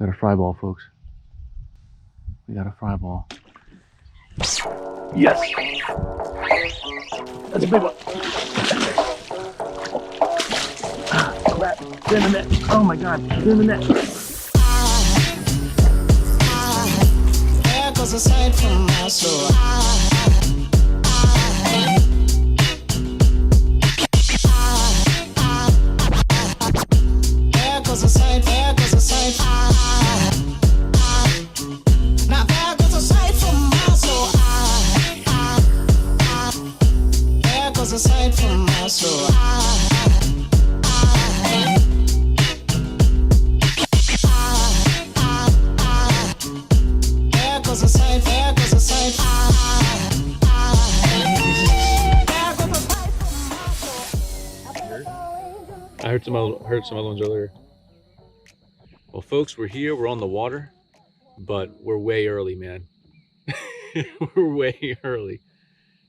Got a fry ball, folks. We got a fry ball. Yes! That's a big one. Crap. Get in the net. Oh my god. Get in the net. There goes a sight from my soul. There goes a sight, there goes a sight. Now there goes a sight from my soul. There goes a sight from my soul. There goes a sight, there goes a sight. I heard some other ones earlier. Well, folks, we're here. We're on the water, but we're way early, man. We're way early.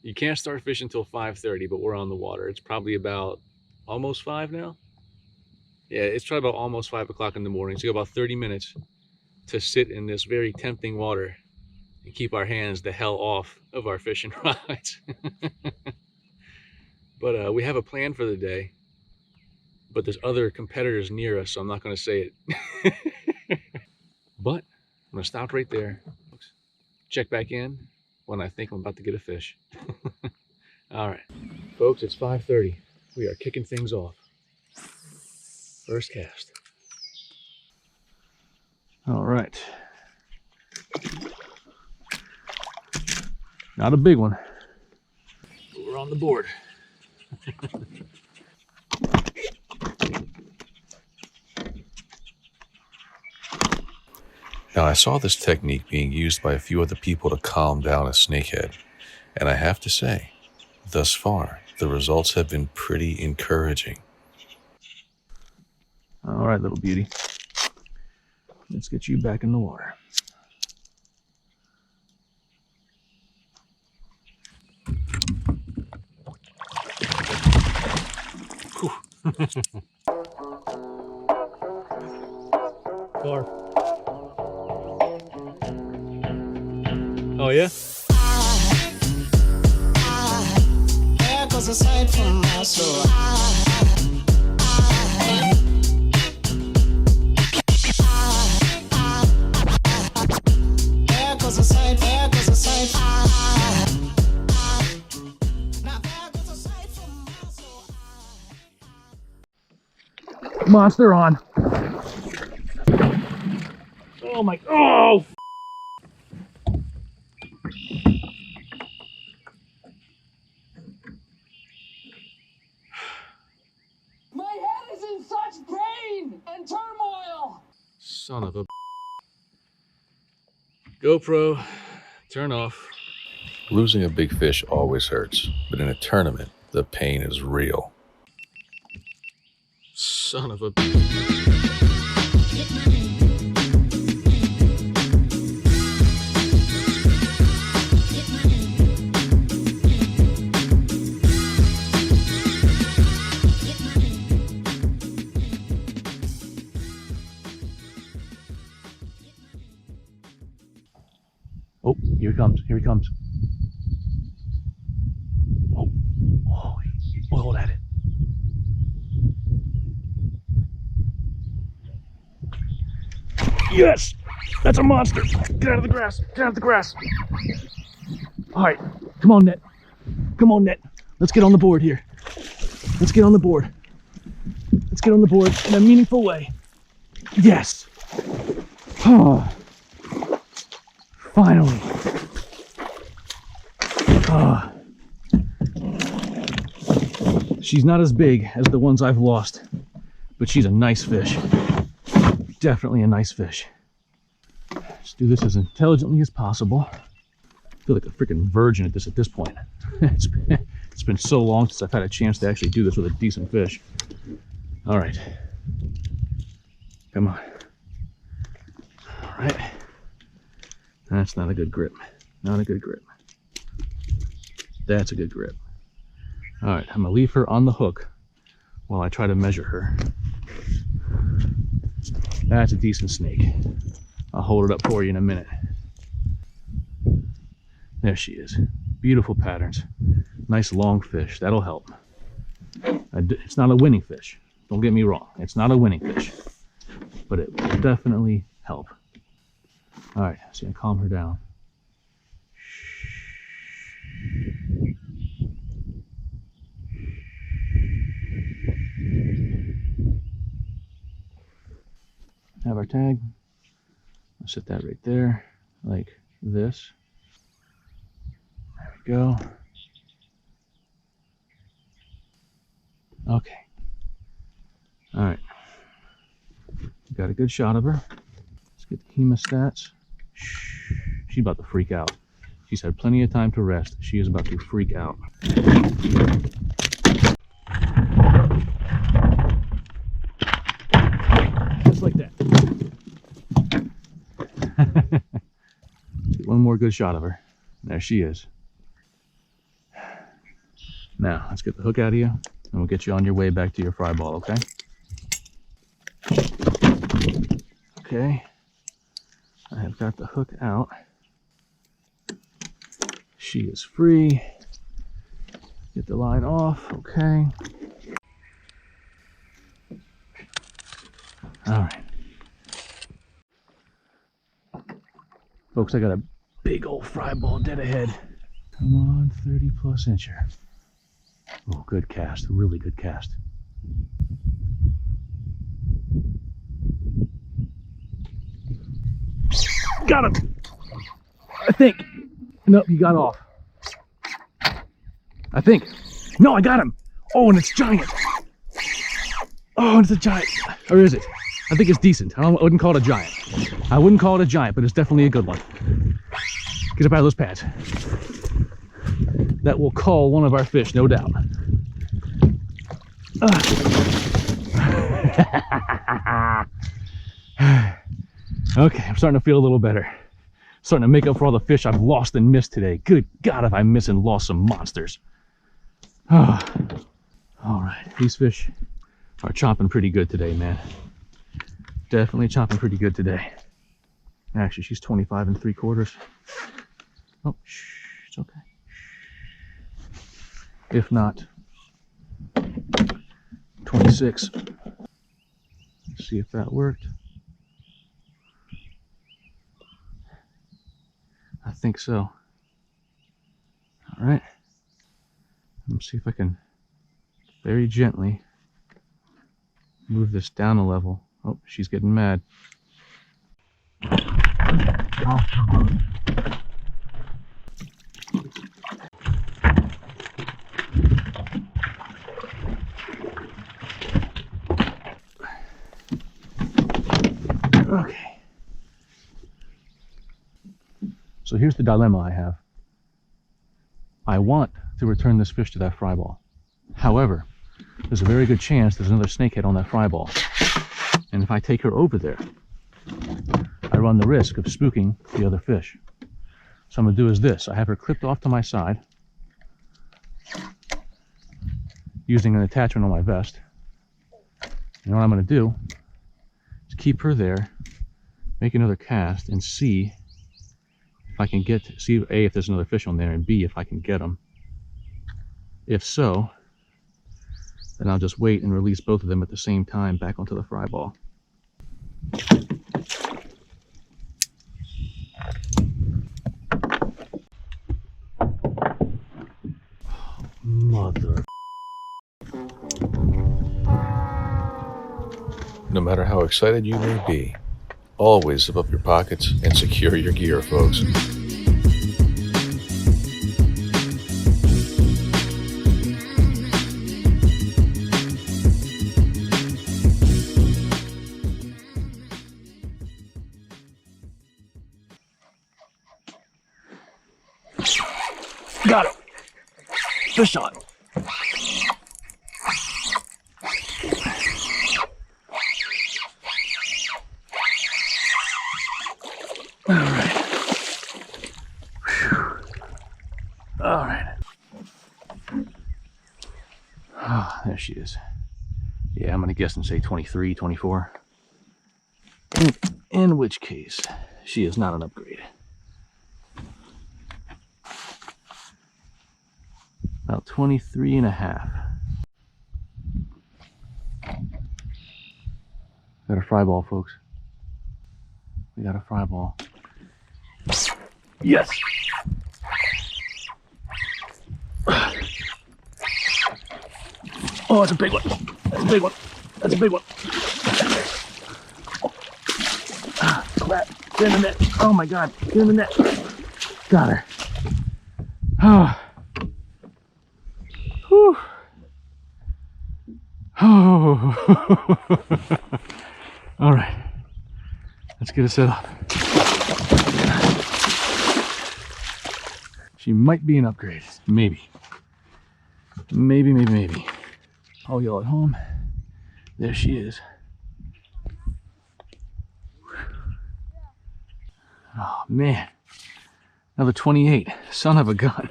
You can't start fishing until 5:30, but we're on the water. It's probably about almost 5 now. Yeah, it's probably about almost 5 o'clock in the morning. So you got about 30 minutes to sit in this very tempting water and keep our hands the hell off of our fishing rods. But we have a plan for the day. But there's other competitors near us, so I'm not going to say it. But I'm going to stop right there. Check back in when I think I'm about to get a fish. All right, folks, it's 5:30. We are kicking things off. First cast. All right. Not a big one. But we're on the board. Now, I saw this technique being used by a few other people to calm down a snakehead, and I have to say, thus far, the results have been pretty encouraging. All right, little beauty. Let's get you back in the water. Car. Oh yeah? There goes a sight from my soul. There goes a sight, there goes a sight. Now there goes a sight from my soul. Monster on. Oh my, oh! My head is in such pain and turmoil. Son of a GoPro, turn off. Losing a big fish always hurts, but in a tournament, the pain is real. Son of a... Oh, here he comes, here he comes. Oh, oh, hold at it. Yes, that's a monster. Get out of the grass, get out of the grass. All right, come on, net. Come on, net. Let's get on the board here. Let's get on the board. Let's get on the board in a meaningful way. Yes. Oh. Finally. She's not as big as the ones I've lost, but she's a nice fish. Definitely a nice fish. Let's do this as intelligently as possible. I feel like a freaking virgin at this point. It's been so long since I've had a chance to actually do this with a decent fish. All right. Come on. All right. That's not a good grip. Not a good grip. That's a good grip. All right, I'm gonna leave her on the hook while I try to measure her. That's a decent snake. I'll hold it up for you in a minute. There she is. Beautiful patterns. Nice long fish. That'll help. It's not a winning fish. Don't get me wrong. It's not a winning fish. But it will definitely help. Alright, so I calm her down. Have our tag. I'll set that right there, like this. There we go. Okay. All right. Got a good shot of her. Let's get the hemostats. Shh. She's about to freak out. She's had plenty of time to rest. She is about to freak out. Just like that. Get one more good shot of her. There she is. Now, let's get the hook out of you, and we'll get you on your way back to your fry ball, okay? Okay. I have got the hook out. She is free. Get the line off, okay. All right. Folks, I got a big old fry ball dead ahead. Come on, 30 plus incher. Oh, good cast, really good cast. Got him! I think. Nope, he got off. I think. No, I got him! Oh, and it's giant! Oh, it's a giant. Or is it? I think it's decent. I wouldn't call it a giant. I wouldn't call it a giant, but it's definitely a good one. Get up out of those pads. That will call one of our fish, no doubt. Okay, I'm starting to feel a little better. Starting to make up for all the fish I've lost and missed today. Good God, if I miss and lost some monsters. All right, these fish are chomping pretty good today, man. Definitely chomping pretty good today. Actually, she's 25 3/4. Oh, shh, it's okay. If not, 26. Let's see if that worked. I think so. All right. Let's see if I can very gently move this down a level. Oh, she's getting mad. Okay. So here's the dilemma I have. I want to return this fish to that fry ball. However, there's a very good chance there's another snakehead on that fry ball. And if I take her over there, I run the risk of spooking the other fish. So I'm going to do is this. I have her clipped off to my side using an attachment on my vest. And what I'm going to do is keep her there, make another cast, and see if I can see A, if there's another fish on there, and B, if I can get them. If so, then I'll just wait and release both of them at the same time back onto the fry ball. Mother. No matter how excited you may be, always zip up your pockets and secure your gear, folks. Got it. Fish on. All right. All right. Oh, there she is. Yeah, I'm gonna guess and say 23, 24. in which case she is not an upgrade. About 23 and a half. Got a fry ball, folks. We got a fry ball. Yes! Oh, that's a big one. That's a big one. That's a big one. Ah, crap. Get in the net. Oh my God. Get in the net. Got her. Oh. Whew. Oh. All right. Let's get it set up. She might be an upgrade. Maybe. Maybe. All y'all at home. There she is. Oh man. Another 28. Son of a gun.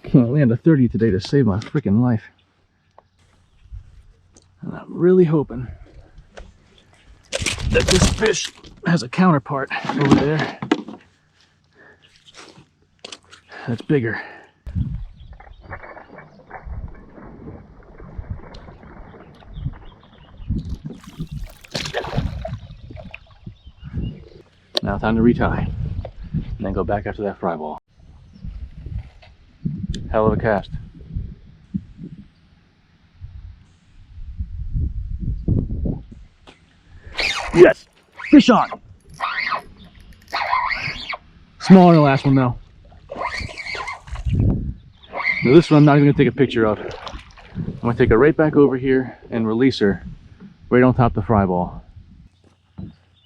Can't land a 30 today to save my freaking life. And I'm really hoping that this fish has a counterpart over there that's bigger. Now time to retie and then go back after that fry ball. Hell of a cast. Yes! Fish on! Smaller than the last one though. Now this one I'm not even gonna take a picture of. I'm gonna take her right back over here and release her right on top of the fry ball.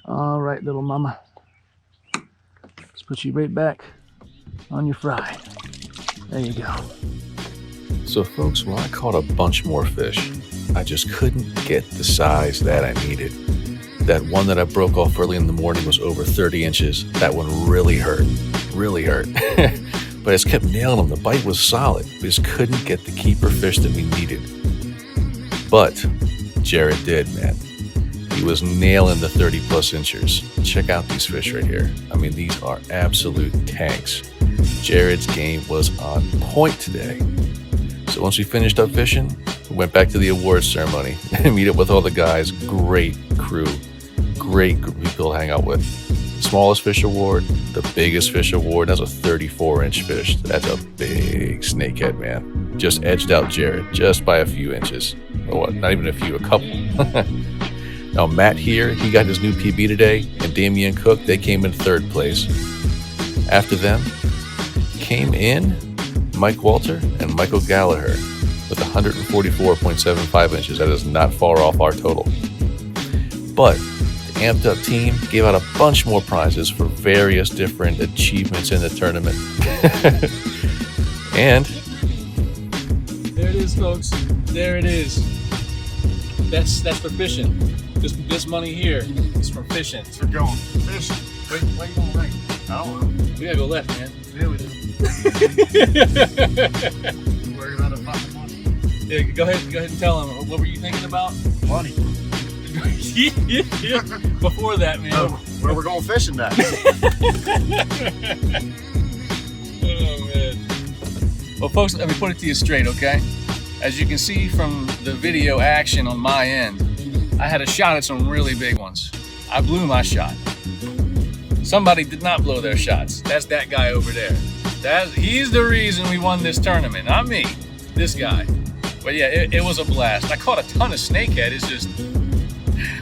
All right, little mama. Let's put you right back on your fry. There you go. So folks, when I caught a bunch more fish, I just couldn't get the size that I needed. That one that I broke off early in the morning was over 30 inches. That one really hurt. But I just kept nailing them. The bite was solid. We just couldn't get the keeper fish that we needed. But Jared did, man. He was nailing the 30 plus inchers. Check out these fish right here. I mean, these are absolute tanks. Jared's game was on point today. So once we finished up fishing, we went back to the awards ceremony and meet up with all the guys. Great crew. Great group of people to hang out with. Smallest fish award, the biggest fish award. That's a 34-inch fish. That's a big snakehead, man. Just edged out Jared just by a few inches. Or what? Not even a few, a couple. Now Matt here, he got his new PB today, and Damian Cook, they came in third place. After them came in Mike Walter and Michael Gallagher with 144.75 inches. That is not far off our total. But the Amped Up team gave out a bunch more prizes for various different achievements in the tournament. And there it is, folks. There it is. That's for fishing. This money here is for fishing. We're going fishing. Wait, why are you going right? I don't know. We gotta go left, man. Yeah, we do. Worry about a pot of money. Yeah, go ahead and tell them. What were you thinking about? Money. Before that, man. Oh, where we're going fishing now. Oh man. Well, folks, let me put it to you straight, okay? As you can see from the video action on my end, I had a shot at some really big ones. I blew my shot. Somebody did not blow their shots. That's that guy over there. He's the reason we won this tournament, not me. This guy. But yeah, it was a blast. I caught a ton of snakehead. It's just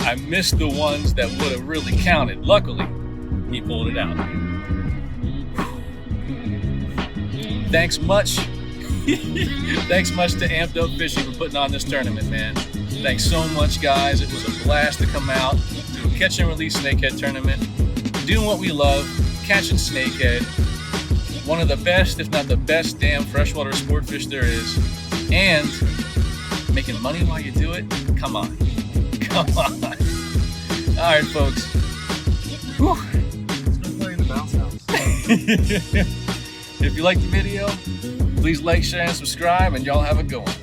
I missed the ones that would have really counted. Luckily, he pulled it out. Thanks much. Thanks much to Amped Up Fishing for putting on this tournament, man. Thanks so much, guys. It was a blast to come out to a catch and release snakehead tournament. Doing what we love, catching snakehead. One of the best, if not the best, damn freshwater sport fish there is. And making money while you do it? Come on. Come on. All right, folks. Whew. Let's go play in the bounce house. If you liked the video, please like, share, and subscribe, and y'all have a good one.